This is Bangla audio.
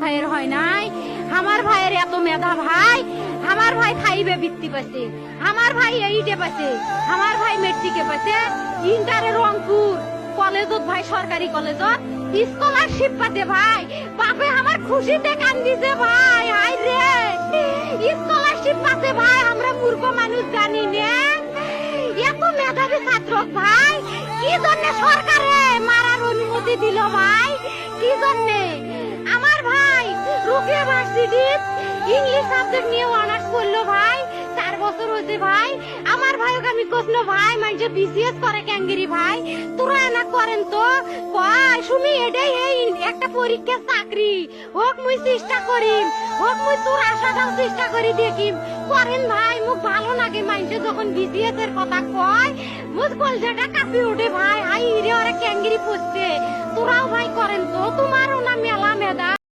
ভাইয়ের হয় নাই। আমার ভাইয়ের এত মেধা ভাই, আমার ভাই খাইবে বৃত্তি পাইছে, আমার ভাই এইটে পাইছে, আমার ভাই মেট্রিকে পাইছে, ইন্টারে রংপুর কলেজত ভাই, সরকারি কলেজত স্কলারশিপ পাতে ভাই। বাপে আমার খুশিতে কান্দিছে ভাই, হাই রে স্কলারশিপ পাতে ভাই। আমরা মূর্খ মানুষ জানি না এত মেধাবী ছাত্র ভাই কি জন্য সরকারে মারার অনুমতি দিল ভাই, কি জন্য? আমার ভাই রুকিয়া ভার্সিটি ইংলিশ সাবজেক্ট নিয়ে অনার্স করলো ভাই, 4 বছর হয়েছে ভাই। আমার ভাইকে আমি কইল ভাই মানুষ বিসিএস করে ক্যাঙ্গেরি ভাই, তোরা না করেন তো কয় শুনি এটাই এই একটা পরীক্ষা চাকরি হোক, মুই চেষ্টা করিম, হোক মুই তোর আশাটাও চেষ্টা করি দেখিম। করেন ভাই, মুখ ভালো লাগে মানুষ যখন বিসিএস এর কথা কয়, মুখ কলজাটা কাঁপি ওঠে ভাই। হাই রে ওরা ক্যাঙ্গেরি পড়ছে, তোরাও ভাই করেন তো, তোমারও না মেলা মেধা।